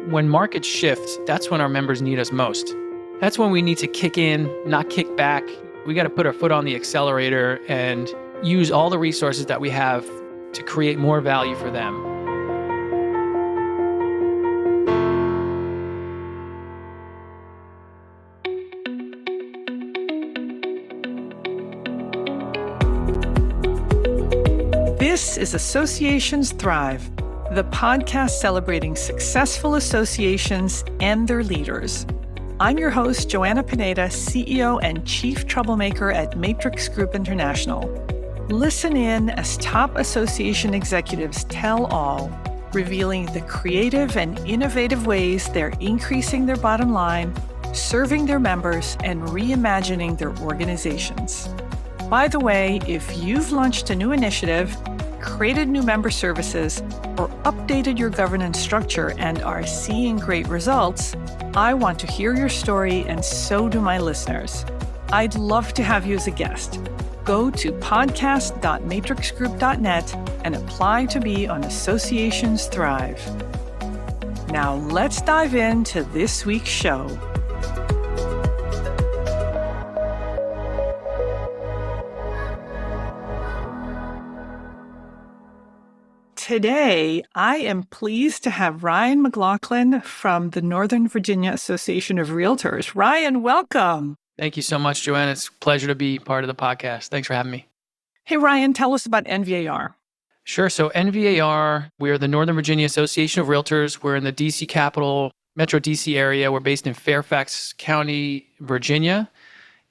when markets shift, that's when our members need us most. That's when we need to kick in, not kick back. We got to put our foot on the accelerator and use all the resources that we have to create more value for them. This is Associations Thrive, the podcast celebrating successful associations and their leaders. I'm your host, Joanna Pineda, CEO and Chief Troublemaker at Matrix Group International. Listen in as top association executives tell all, revealing the creative and innovative ways they're increasing their bottom line, serving their members, and reimagining their organizations. By the way, if you've launched a new initiative, created new member services, or updated your governance structure and are seeing great results, I want to hear your story, and so do my listeners. I'd love to have you as a guest. Go to podcast.matrixgroup.net and apply to be on Associations Thrive. Now let's dive into this week's show. Today, I am pleased to have Ryan McLaughlin from the Northern Virginia Association of Realtors. Ryan, welcome. Thank you so much, Joanna. It's a pleasure to be part of the podcast. Thanks for having me. Hey, Ryan, tell us about NVAR. Sure. So NVAR, we're the Northern Virginia Association of Realtors. We're in the DC Capital, Metro DC area. We're based in Fairfax County, Virginia.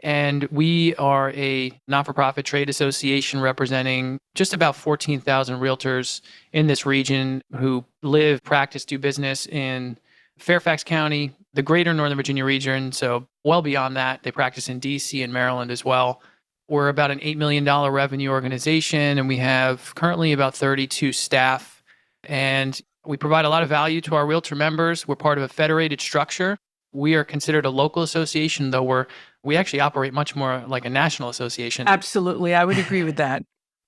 And we are a not-for-profit trade association representing just about 14,000 realtors in this region who live, practice, do business in Fairfax County, the greater Northern Virginia region. So well beyond that, they practice in DC and Maryland as well. We're about an $8 million revenue organization, and we have currently about 32 staff. And we provide a lot of value to our realtor members. We're part of a federated structure. We are considered a local association, though we actually operate much more like a national association. Absolutely. I would agree with that.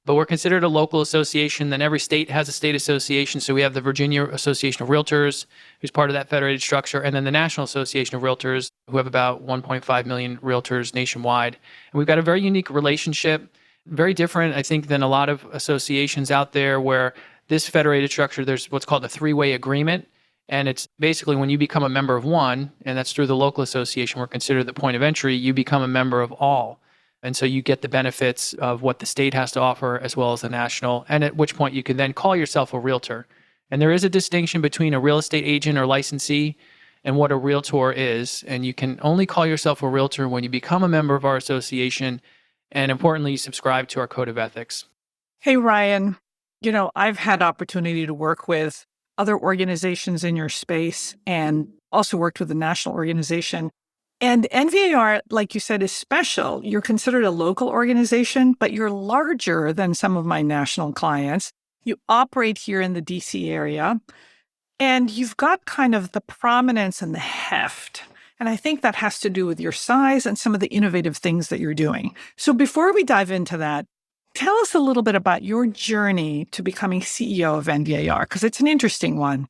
But we're considered a local association. Then every state has a state association. So we have the Virginia Association of Realtors, who's part of that federated structure, and then the National Association of Realtors, who have about 1.5 million realtors nationwide. And we've got a very unique relationship, very different, I think, than a lot of associations out there where this federated structure, there's what's called a three-way agreement. And it's basically when you become a member of one, and that's through the local association, we're considered the point of entry, you become a member of all. And so you get the benefits of what the state has to offer as well as the national, and at which point you can then call yourself a realtor. And there is a distinction between a real estate agent or licensee and what a realtor is. And you can only call yourself a realtor when you become a member of our association, and importantly, you subscribe to our code of ethics. Hey, Ryan, I've had opportunity to work with other organizations in your space and also worked with a national organization. And NVAR, like you said, is special. You're considered a local organization, but you're larger than some of my national clients. You operate here in the DC area, and you've got kind of the prominence and the heft. And I think that has to do with your size and some of the innovative things that you're doing. So before we dive into that, tell us a little bit about your journey to becoming CEO of NVAR, because it's an interesting one.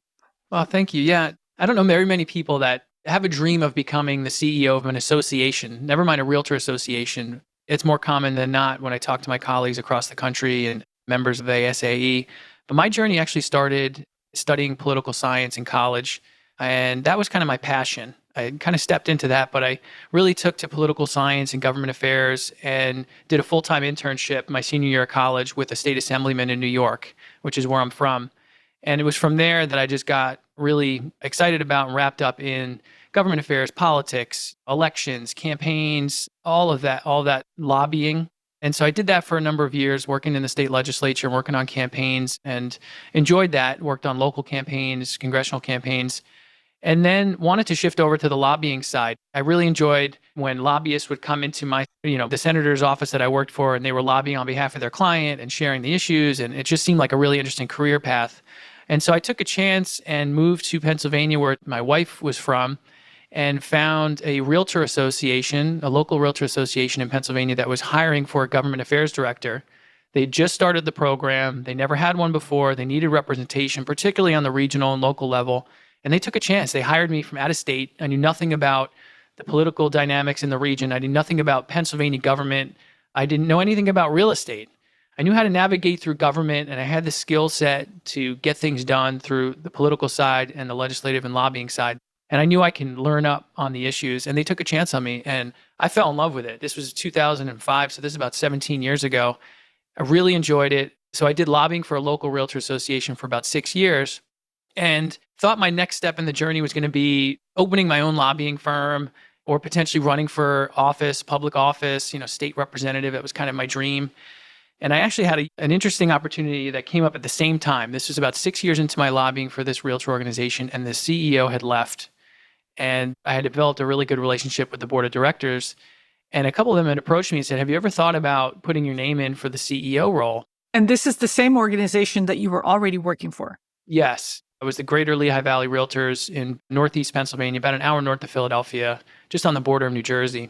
Well, thank you. Yeah, I don't know very many people that have a dream of becoming the CEO of an association, never mind a realtor association. It's more common than not when I talk to my colleagues across the country and members of the ASAE. But my journey actually started studying political science in college, and that was kind of my passion. I kind of stepped into that, but I really took to political science and government affairs and did a full-time internship my senior year of college with a state assemblyman in New York, which is where I'm from. And it was from there that I just got really excited about and wrapped up in government affairs, politics, elections, campaigns, all that lobbying. And so I did that for a number of years, working in the state legislature, working on campaigns, and enjoyed that, worked on local campaigns, congressional campaigns. And then wanted to shift over to the lobbying side. I really enjoyed when lobbyists would come into the senator's office that I worked for, and they were lobbying on behalf of their client and sharing the issues. And it just seemed like a really interesting career path. And so I took a chance and moved to Pennsylvania, where my wife was from, and found a realtor association, a local realtor association in Pennsylvania that was hiring for a government affairs director. They just started the program. They never had one before. They needed representation, particularly on the regional and local level. And they took a chance. They hired me from out of state. I knew nothing about the political dynamics in the region. I knew nothing about Pennsylvania government. I didn't know anything about real estate. I knew how to navigate through government, and I had the skill set to get things done through the political side and the legislative and lobbying side. And I knew I can learn up on the issues, and they took a chance on me, and I fell in love with it. This was 2005, so this is about 17 years ago. I really enjoyed it. So I did lobbying for a local realtor association for about 6 years and thought my next step in the journey was going to be opening my own lobbying firm or potentially running for office, public office, state representative. That was kind of my dream. And I actually had an interesting opportunity that came up at the same time. This was about 6 years into my lobbying for this realtor organization, and the CEO had left. And I had developed a really good relationship with the board of directors. And a couple of them had approached me and said, have you ever thought about putting your name in for the CEO role? And this is the same organization that you were already working for? Yes. It was the Greater Lehigh Valley Realtors in Northeast Pennsylvania, about an hour north of Philadelphia, just on the border of New Jersey.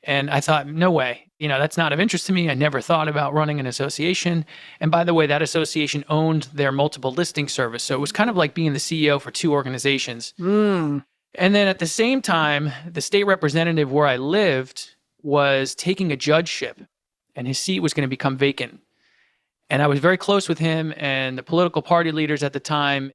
And I thought, no way, that's not of interest to me. I never thought about running an association. And by the way, that association owned their multiple listing service. So it was kind of like being the CEO for two organizations. And then at the same time, the state representative where I lived was taking a judgeship, and his seat was going to become vacant. And I was very close with him and the political party leaders at the time.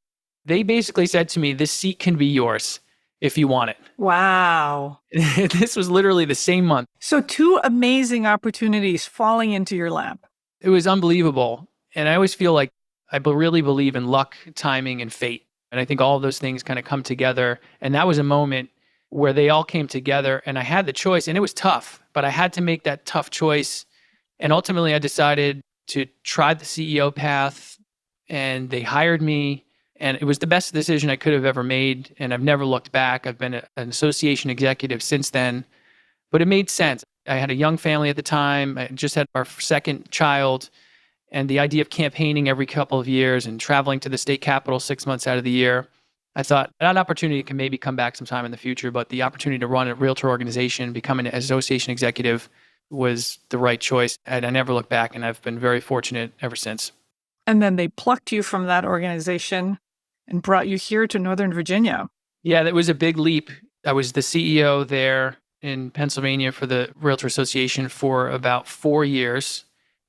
They basically said to me, this seat can be yours if you want it. Wow. This was literally the same month. So two amazing opportunities falling into your lap. It was unbelievable. And I always feel like I really believe in luck, timing, and fate. And I think all of those things kind of come together. And that was a moment where they all came together, and I had the choice, and it was tough, but I had to make that tough choice. And ultimately I decided to try the CEO path, and they hired me. And it was the best decision I could have ever made. And I've never looked back. I've been an association executive since then, but it made sense. I had a young family at the time. I just had our second child, and the idea of campaigning every couple of years and traveling to the state capitol 6 months out of the year. I thought that opportunity can maybe come back sometime in the future, but the opportunity to run a realtor organization, become an association executive was the right choice. And I never looked back, and I've been very fortunate ever since. And then they plucked you from that organization and brought you here to Northern Virginia. Yeah, that was a big leap. I was the CEO there in Pennsylvania for the Realtor Association for about 4 years.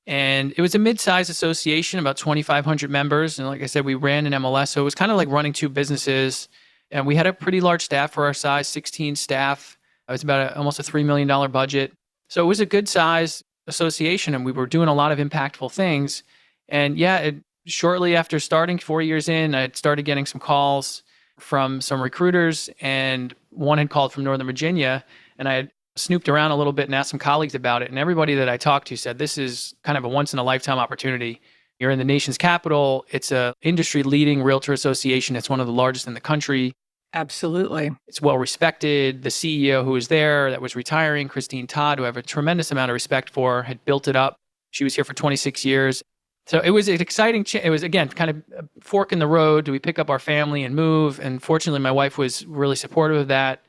And it was a mid-sized association, about 2,500 members. And like I said, we ran an MLS. So it was kind of like running two businesses. And we had a pretty large staff for our size, 16 staff. It was about almost a $3 million budget. So it was a good size association, and we were doing a lot of impactful things. And yeah, shortly after starting 4 years in, I started getting some calls from some recruiters, and one had called from Northern Virginia, and I had snooped around a little bit and asked some colleagues about it. And everybody that I talked to said, this is kind of a once in a lifetime opportunity. You're in the nation's capital. It's a industry leading realtor association. It's one of the largest in the country. Absolutely. It's well respected. The CEO who was there that was retiring, Christine Todd, who I have a tremendous amount of respect for, had built it up. She was here for 26 years. So it was an exciting, it was, again, kind of a fork in the road. Do we pick up our family and move? And fortunately, my wife was really supportive of that.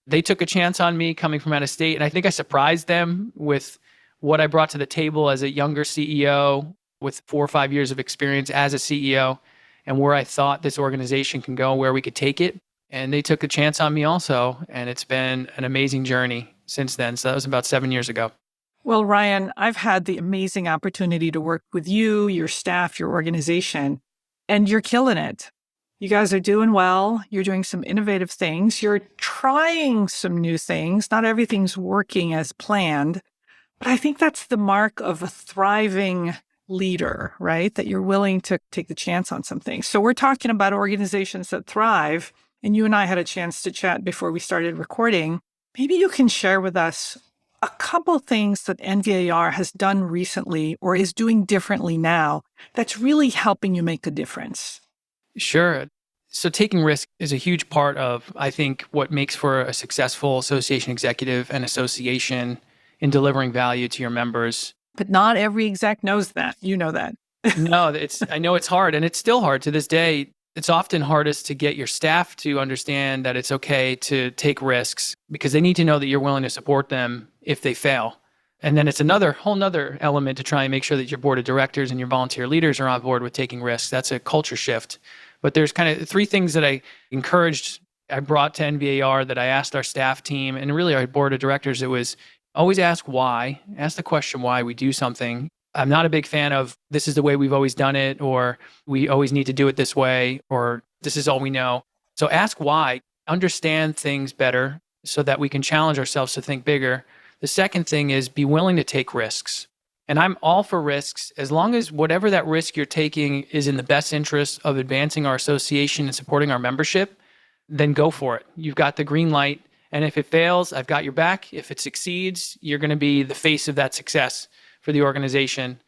They took a chance on me coming from out of state. And I think I surprised them with what I brought to the table as a younger CEO with 4 or 5 years of experience as a CEO, and where I thought this organization can go, where we could take it. And they took a chance on me also. And it's been an amazing journey since then. So that was about 7 years ago. Well, Ryan, I've had the amazing opportunity to work with you, your staff, your organization, and you're killing it. You guys are doing well. You're doing some innovative things. You're trying some new things. Not everything's working as planned, but I think that's the mark of a thriving leader, right? That you're willing to take the chance on some things. So we're talking about organizations that thrive, and you and I had a chance to chat before we started recording. Maybe you can share with us a couple things that NVAR has done recently or is doing differently now that's really helping you make a difference. Sure. So taking risk is a huge part of, I think, what makes for a successful association executive and association in delivering value to your members. But not every exec knows that. You know that. No, I know it's hard, and it's still hard to this day. It's often hardest to get your staff to understand that it's okay to take risks, because they need to know that you're willing to support them if they fail. And then it's whole nother element to try and make sure that your board of directors and your volunteer leaders are on board with taking risks. That's a culture shift. But there's kind of three things that I brought to NVAR that I asked our staff team and really our board of directors. It was always ask why, ask the question why we do something. I'm not a big fan of this is the way we've always done it, or we always need to do it this way, or this is all we know. So ask why, understand things better so that we can challenge ourselves to think bigger. The second thing is be willing to take risks. And I'm all for risks as long as whatever that risk you're taking is in the best interest of advancing our association and supporting our membership, then go for it. You've got the green light. And if it fails, I've got your back. If it succeeds, you're going to be the face of that success for the organization.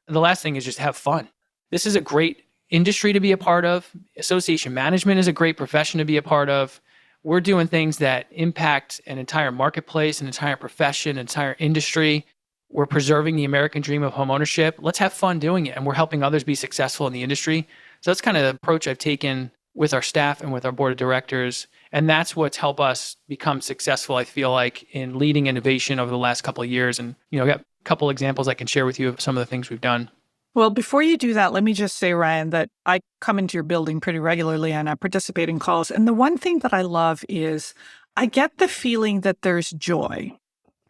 And the last thing is just have fun. This is a great industry to be a part of. Association management is a great profession to be a part of. We're doing things that impact an entire marketplace, an entire profession, an entire industry. We're preserving the American dream of homeownership. Let's have fun doing it. And we're helping others be successful in the industry. So that's kind of the approach I've taken with our staff and with our board of directors. And that's what's helped us become successful, I feel like, in leading innovation over the last couple of years. And, I got a couple examples I can share with you of some of the things we've done. Well, before you do that, let me just say, Ryan, that I come into your building pretty regularly and I participate in calls. And the one thing that I love is I get the feeling that there's joy.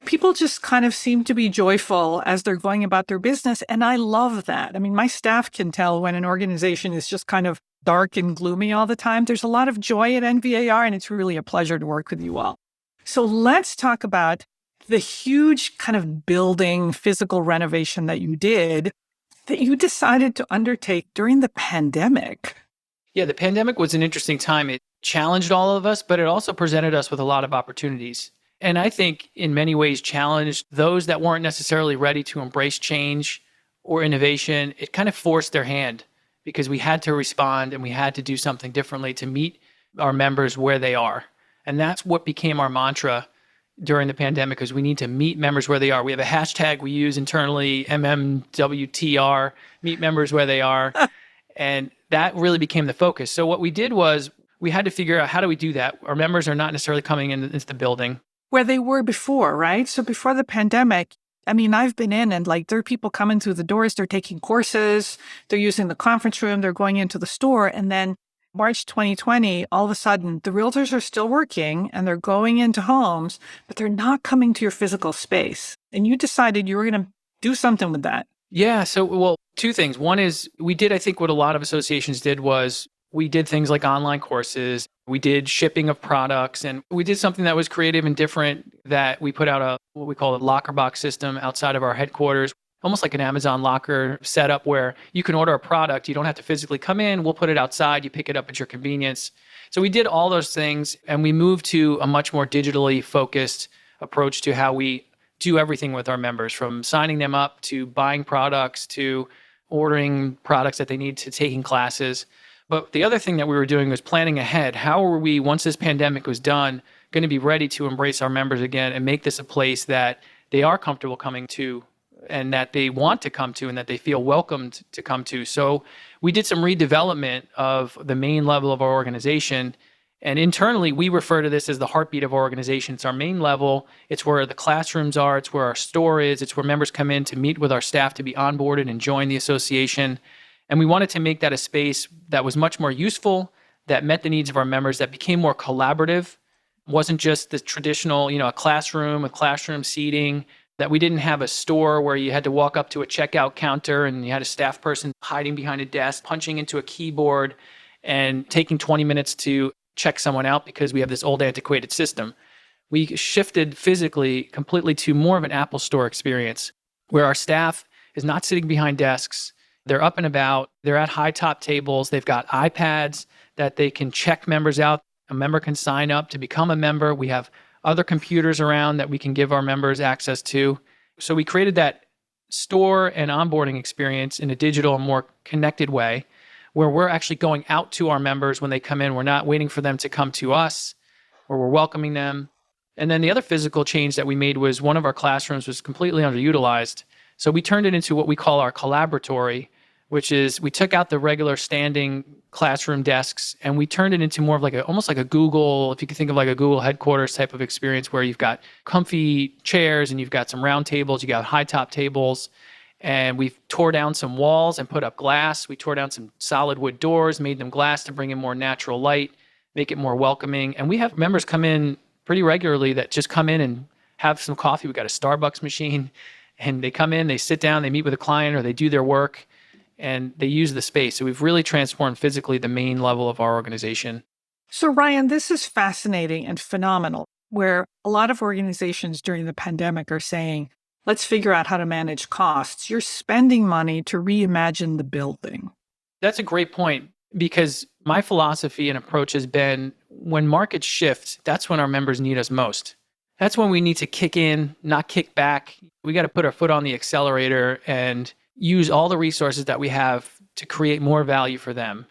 People just kind of seem to be joyful as they're going about their business. And I love that. I mean, my staff can tell when an organization is just kind of dark and gloomy all the time. There's a lot of joy at NVAR, and it's really a pleasure to work with you all. So let's talk about the huge kind of building physical renovation that you did, that you decided to undertake during the pandemic. Yeah, the pandemic was an interesting time. It challenged all of us, but it also presented us with a lot of opportunities. And I think in many ways challenged those that weren't necessarily ready to embrace change or innovation. It kind of forced their hand because we had to respond and we had to do something differently to meet our members where they are. And that's what became our mantra during the pandemic, is we need to meet members where they are. We have a hashtag we use internally, MMWTR, meet members where they are. And that really became the focus. So what we did was we had to figure out, how do we do that? Our members are not necessarily coming into the building where they were before, right? So before the pandemic, I mean, I've been in and there are people coming through the doors, they're taking courses, they're using the conference room, they're going into the store. And then March 2020, all of a sudden, the realtors are still working and they're going into homes, but they're not coming to your physical space. And you decided you were going to do something with that. Yeah. So, two things. One is we did, I think what a lot of associations did was we did things like online courses. We did shipping of products, and we did something that was creative and different, that we put out what we call a locker box system outside of our headquarters, almost like an Amazon locker setup where you can order a product. You don't have to physically come in. We'll put it outside. You pick it up at your convenience. So we did all those things, and we moved to a much more digitally focused approach to how we do everything with our members, from signing them up to buying products to ordering products that they need to taking classes. But the other thing that we were doing was planning ahead. How are we, once this pandemic was done, going to be ready to embrace our members again and make this a place that they are comfortable coming to and that they want to come to and that they feel welcomed to come to? So we did some redevelopment of the main level of our organization. And internally, we refer to this as the heartbeat of our organization. It's our main level. It's where the classrooms are. It's where our store is. It's where members come in to meet with our staff, to be onboarded and join the association. And we wanted to make that a space that was much more useful, that met the needs of our members, that became more collaborative. It wasn't just the traditional, a classroom with classroom seating, that we didn't have a store where you had to walk up to a checkout counter and you had a staff person hiding behind a desk, punching into a keyboard and taking 20 minutes to check someone out because we have this old antiquated system. We shifted physically completely to more of an Apple Store experience where our staff is not sitting behind desks. They're up and about. They're at high top tables. They've got iPads that they can check members out. A member can sign up to become a member. We have other computers around that we can give our members access to. So we created that store and onboarding experience in a digital and more connected way where we're actually going out to our members when they come in. We're not waiting for them to come to us, or we're welcoming them. And then the other physical change that we made was one of our classrooms was completely underutilized. So we turned it into what we call our collaboratory, which is we took out the regular standing classroom desks and we turned it into more of almost like a Google, if you could think of like a Google headquarters type of experience where you've got comfy chairs and you've got some round tables, you got high top tables. And we tore down some walls and put up glass. We tore down some solid wood doors, made them glass to bring in more natural light, make it more welcoming. And we have members come in pretty regularly that just come in and have some coffee. We got a Starbucks machine, and they come in, they sit down, they meet with a client, or they do their work, and they use the space. So we've really transformed physically the main level of our organization. So Ryan, this is fascinating and phenomenal, where a lot of organizations during the pandemic are saying, let's figure out how to manage costs. You're spending money to reimagine the building. That's a great point, because my philosophy and approach has been when markets shift, that's when our members need us most. That's when we need to kick in, not kick back. We got to put our foot on the accelerator and use all the resources that we have to create more value for them.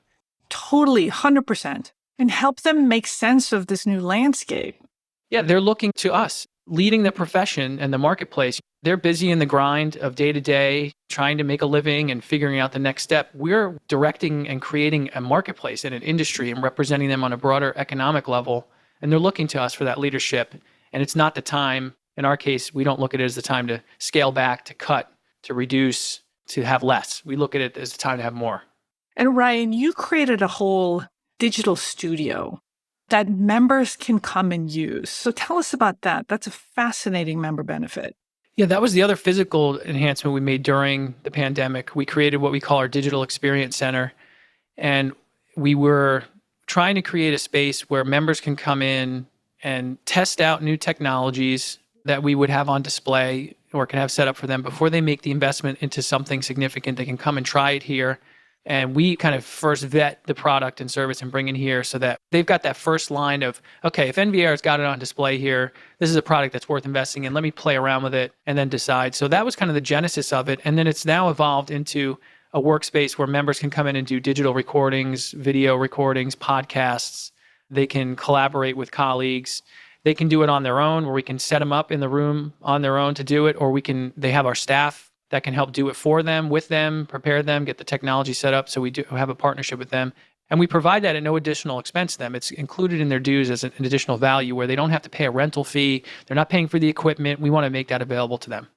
Totally, 100%. And help them make sense of this new landscape. Yeah, they're looking to us, leading the profession and the marketplace. They're busy in the grind of day to day, trying to make a living and figuring out the next step. We're directing and creating a marketplace and an industry and representing them on a broader economic level. And they're looking to us for that leadership. And it's not the time, in our case, we don't look at it as the time to scale back, to cut, to reduce, to have less. We look at it as the time to have more. And Ryan, you created a whole digital studio that members can come and use. So tell us about that. That's a fascinating member benefit. Yeah, that was the other physical enhancement we made during the pandemic. We created what we call our Digital Experience Center. And we were trying to create a space where members can come in and test out new technologies that we would have on display or can have set up for them before they make the investment into something significant. They can come and try it here. And we kind of first vet the product and service and bring in here so that they've got that first line of, okay, if NVAR has got it on display here, this is a product that's worth investing in. Let me play around with it and then decide. So that was kind of the genesis of it. And then it's now evolved into a workspace where members can come in and do digital recordings, video recordings, podcasts. They can collaborate with colleagues. They can do it on their own, where we can set them up in the room on their own to do it, or they have our staff that can help do it for them, with them, prepare them, get the technology set up. So we do have a partnership with them. And we provide that at no additional expense to them. It's included in their dues as an additional value where they don't have to pay a rental fee. They're not paying for the equipment. We want to make that available to them.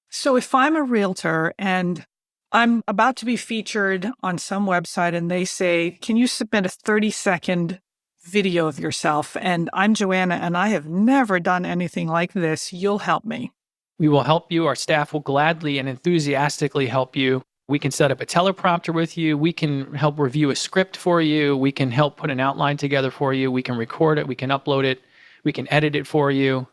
So if I'm a realtor and I'm about to be featured on some website and they say, can you submit a 30-second video of yourself? And I'm Joanna and I have never done anything like this. You'll help me. We will help you. Our staff will gladly and enthusiastically help you. We can set up a teleprompter with you. We can help review a script for you. We can help put an outline together for you. We can record it. We can upload it. We can edit it for you.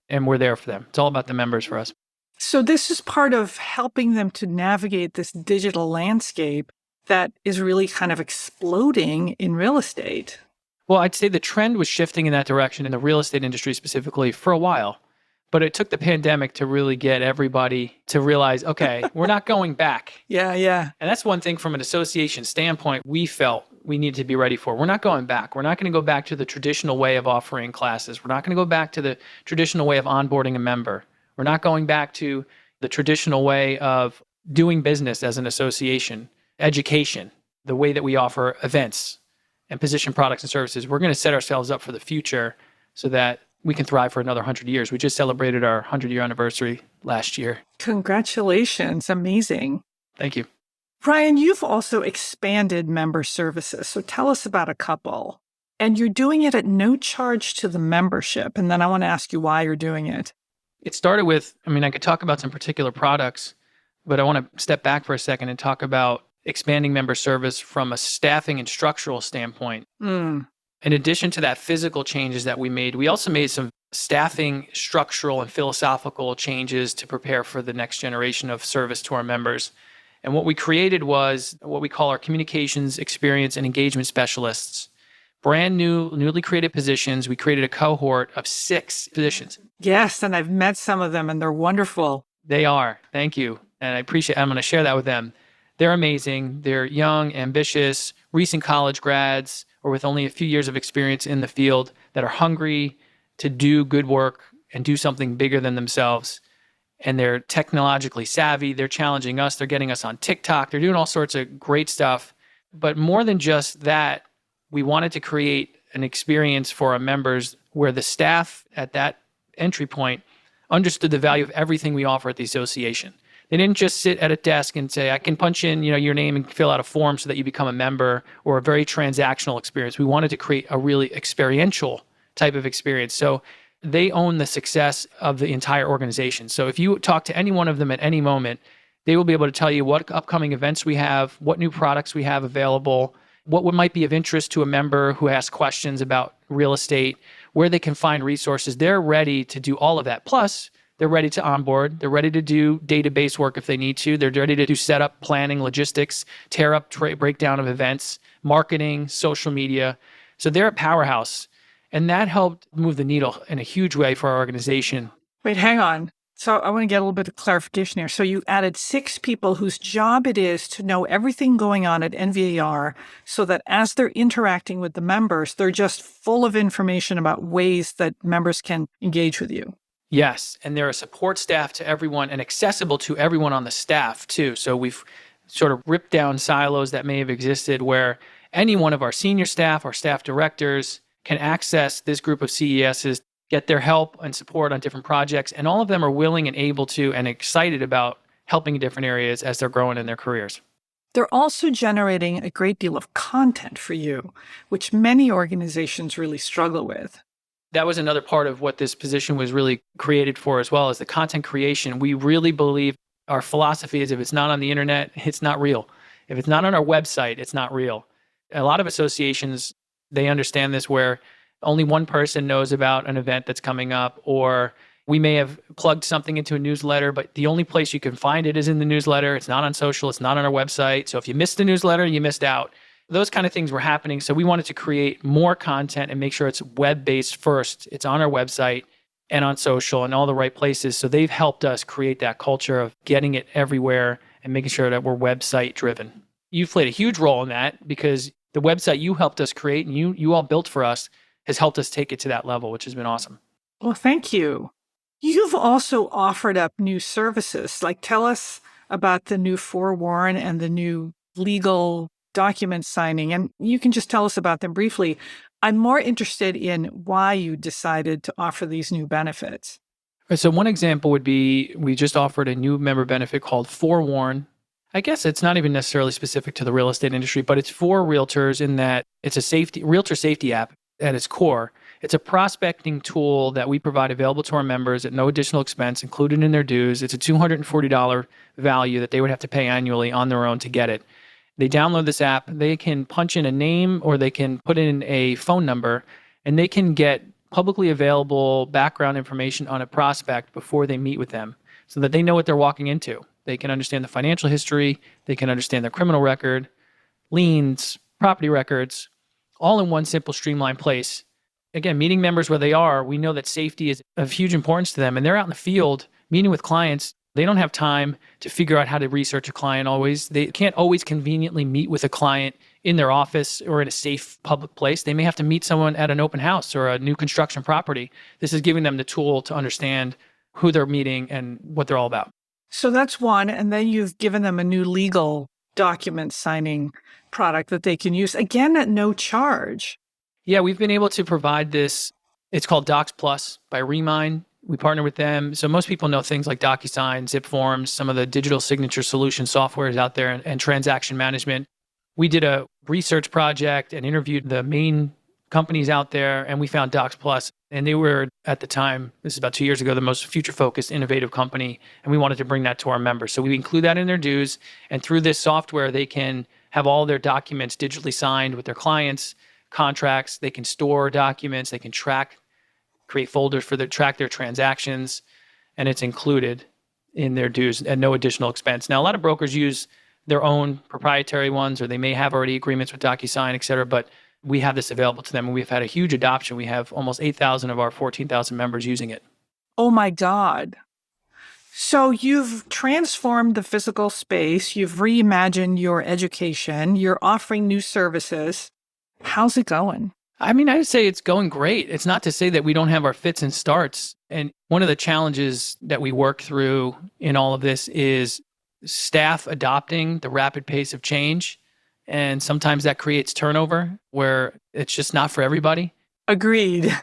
And we're there for them. It's all about the members for us. So this is part of helping them to navigate this digital landscape that is really kind of exploding in real estate. Well, I'd say the trend was shifting in that direction in the real estate industry specifically for a while. But it took the pandemic to really get everybody to realize, okay, we're not going back. Yeah. And that's one thing from an association standpoint we felt we needed to be ready for. We're not going back. We're not going to go back to the traditional way of offering classes. We're not going to go back to the traditional way of onboarding a member. We're not going back to the traditional way of doing business as an association, education, the way that we offer events and position products and services. We're going to set ourselves up for the future so that we can thrive for another 100 years. We just celebrated our 100-year anniversary last year. Congratulations. Amazing. Thank you. Ryan, you've also expanded member services. So tell us about a couple. And you're doing it at no charge to the membership. And then I want to ask you why you're doing it. It started with, I could talk about some particular products, but I want to step back for a second and talk about expanding member service from a staffing and structural standpoint. In addition to that physical changes that we made, we also made some staffing, structural, and philosophical changes to prepare for the next generation of service to our members. And what we created was what we call our communications, experience, and engagement specialists. Brand new, newly created positions. We created a cohort of 6 positions. Yes, and I've met some of them, and they're wonderful. They are. Thank you. And I appreciate it. I'm going to share that with them. They're amazing. They're young, ambitious, recent college grads, or with only a few years of experience in the field that are hungry to do good work and do something bigger than themselves. And they're technologically savvy. They're challenging us. They're getting us on TikTok. They're doing all sorts of great stuff. But more than just that, we wanted to create an experience for our members where the staff at that entry point understood the value of everything we offer at the association. They didn't just sit at a desk and say, I can punch in, your name and fill out a form so that you become a member, or a very transactional experience. We wanted to create a really experiential type of experience. So they own the success of the entire organization. So if you talk to any one of them at any moment, they will be able to tell you what upcoming events we have, what new products we have available, what might be of interest to a member who has questions about real estate, where they can find resources. They're ready to do all of that. Plus, they're ready to onboard. They're ready to do database work if they need to. They're ready to do setup, planning, logistics, tear up, breakdown of events, marketing, social media. So they're a powerhouse. And that helped move the needle in a huge way for our organization. Wait, hang on. So I want to get a little bit of clarification here. So you added 6 people whose job it is to know everything going on at NVAR so that as they're interacting with the members, they're just full of information about ways that members can engage with you. Yes. And they're a support staff to everyone and accessible to everyone on the staff too. So we've sort of ripped down silos that may have existed where any one of our senior staff, our staff directors can access this group of CESs, get their help and support on different projects. And all of them are willing and able to and excited about helping in different areas as they're growing in their careers. They're also generating a great deal of content for you, which many organizations really struggle with. That was another part of what this position was really created for as well, as the content creation. We really believe our philosophy is if it's not on the internet, it's not real. If it's not on our website, it's not real. A lot of associations, they understand this where only one person knows about an event that's coming up, or we may have plugged something into a newsletter, but the only place you can find it is in the newsletter. It's not on social, it's not on our website. So if you missed the newsletter, you missed out. Those kind of things were happening. So we wanted to create more content and make sure it's web-based first. It's on our website and on social and all the right places. So they've helped us create that culture of getting it everywhere and making sure that we're website driven. You've played a huge role in that because the website you helped us create and you all built for us has helped us take it to that level, which has been awesome. Well, thank you. You've also offered up new services. Like, tell us about the new forewarn and the new legal document signing. And you can just tell us about them briefly. I'm more interested in why you decided to offer these new benefits. Right, so one example would be we just offered a new member benefit called Forewarn. I guess it's not even necessarily specific to the real estate industry, but it's for realtors in that it's a realtor safety app at its core. It's a prospecting tool that we provide available to our members at no additional expense, included in their dues. It's a $240 value that they would have to pay annually on their own to get it. They download this app, they can punch in a name or they can put in a phone number, and they can get publicly available background information on a prospect before they meet with them so that they know what they're walking into. They can understand the financial history, they can understand their criminal record, liens, property records, all in one simple, streamlined place. Again, meeting members where they are, we know that safety is of huge importance to them, and they're out in the field meeting with clients. They don't have time to figure out how to research a client always. They can't always conveniently meet with a client in their office or in a safe public place. They may have to meet someone at an open house or a new construction property. This is giving them the tool to understand who they're meeting and what they're all about. So that's one. And then you've given them a new legal document signing product that they can use, again, at no charge. Yeah, we've been able to provide this. It's called Docs Plus by Reimagining. We partner with them. So most people know things like DocuSign, Zip Forms, some of the digital signature solution software is out there, and transaction management. We did a research project and interviewed the main companies out there, and we found Docs Plus. And they were, at the time, this is about 2 years ago, the most future-focused, innovative company. And we wanted to bring that to our members. So we include that in their dues. And through this software, they can have all their documents digitally signed with their clients, contracts. They can store documents. They can create folders for track their transactions, and it's included in their dues at no additional expense. Now, a lot of brokers use their own proprietary ones, or they may have already agreements with DocuSign, et cetera, but we have this available to them, and we've had a huge adoption. We have almost 8,000 of our 14,000 members using it. Oh my God. So you've transformed the physical space, you've reimagined your education, you're offering new services. How's it going? I mean, I would say it's going great. It's not to say that we don't have our fits and starts. And one of the challenges that we work through in all of this is staff adopting the rapid pace of change. And sometimes that creates turnover where it's just not for everybody. Agreed.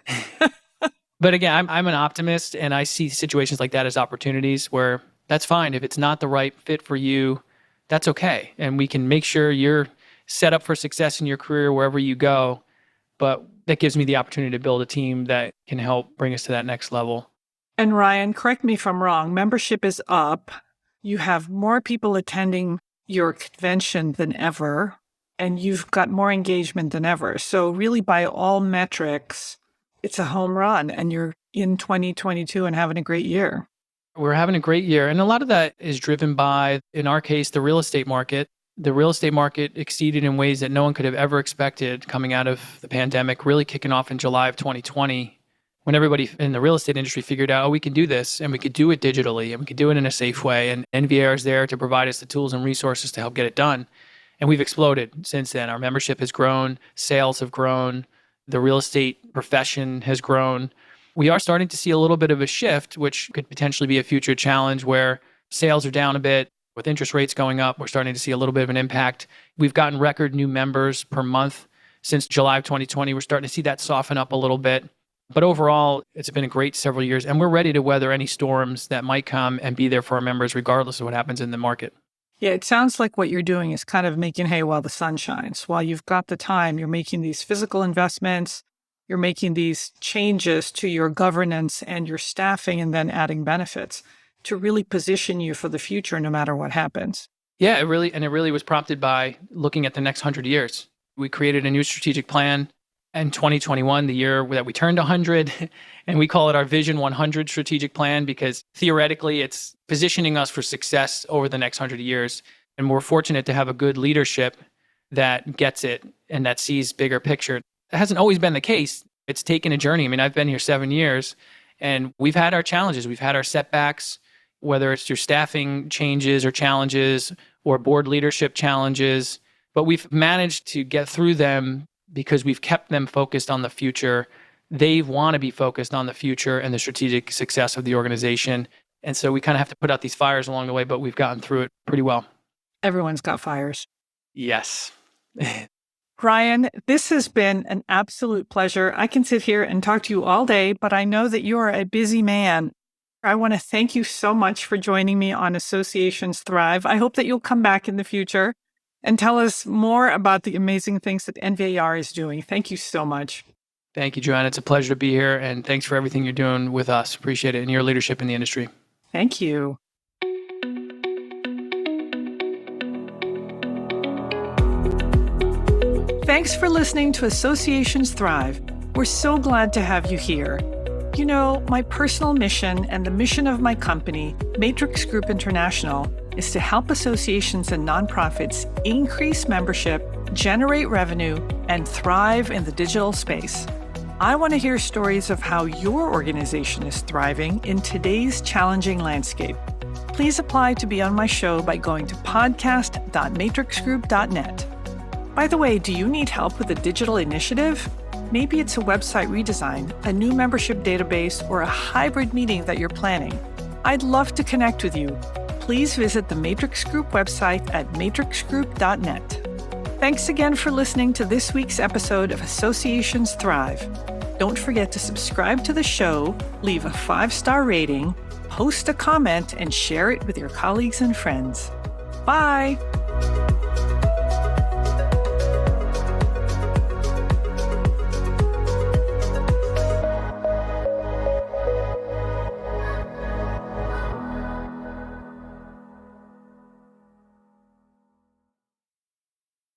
But again, I'm an optimist, and I see situations like that as opportunities where that's fine. If it's not the right fit for you, that's okay. And we can make sure you're set up for success in your career wherever you go. But that gives me the opportunity to build a team that can help bring us to that next level. And Ryan, correct me if I'm wrong, membership is up. You have more people attending your convention than ever, and you've got more engagement than ever. So really, by all metrics, it's a home run, and you're in 2022 and having a great year. We're having a great year. And a lot of that is driven by, in our case, the real estate market. The real estate market exceeded in ways that no one could have ever expected coming out of the pandemic, really kicking off in July of 2020, when everybody in the real estate industry figured out, oh, we can do this and we could do it digitally and we could do it in a safe way. And NVAR is there to provide us the tools and resources to help get it done. And we've exploded since then. Our membership has grown, sales have grown, the real estate profession has grown. We are starting to see a little bit of a shift, which could potentially be a future challenge where sales are down a bit. With interest rates going up, we're starting to see a little bit of an impact. We've gotten record new members per month since July of 2020. We're starting to see that soften up a little bit. But overall, it's been a great several years, and we're ready to weather any storms that might come and be there for our members, regardless of what happens in the market. Yeah, it sounds like what you're doing is kind of making hay while the sun shines. While you've got the time, you're making these physical investments, you're making these changes to your governance and your staffing, and then adding benefits to really position you for the future no matter what happens. Yeah, it really was prompted by looking at the next 100 years. We created a new strategic plan in 2021, the year that we turned 100, and we call it our Vision 100 strategic plan because theoretically it's positioning us for success over the next 100 years. And we're fortunate to have a good leadership that gets it and that sees bigger picture. That hasn't always been the case. It's taken a journey. I mean, I've been here 7 years and we've had our challenges. We've had our setbacks, whether it's through staffing changes or challenges or board leadership challenges, but we've managed to get through them because we've kept them focused on the future. They want to be focused on the future and the strategic success of the organization. And so we kind of have to put out these fires along the way, but we've gotten through it pretty well. Everyone's got fires. Yes. Ryan, this has been an absolute pleasure. I can sit here and talk to you all day, but I know that you are a busy man. I want to thank you so much for joining me on Associations Thrive. I hope that you'll come back in the future and tell us more about the amazing things that NVAR is doing. Thank you so much. Thank you, Joanna. It's a pleasure to be here, and thanks for everything you're doing with us. Appreciate it, and your leadership in the industry. Thank you. Thanks for listening to Associations Thrive. We're so glad to have you here. You know, my personal mission and the mission of my company, Matrix Group International, is to help associations and nonprofits increase membership, generate revenue, and thrive in the digital space. I want to hear stories of how your organization is thriving in today's challenging landscape. Please apply to be on my show by going to podcast.matrixgroup.net. By the way, do you need help with a digital initiative? Maybe it's a website redesign, a new membership database, or a hybrid meeting that you're planning. I'd love to connect with you. Please visit the Matrix Group website at matrixgroup.net. Thanks again for listening to this week's episode of Associations Thrive. Don't forget to subscribe to the show, leave a 5-star rating, post a comment, and share it with your colleagues and friends. Bye!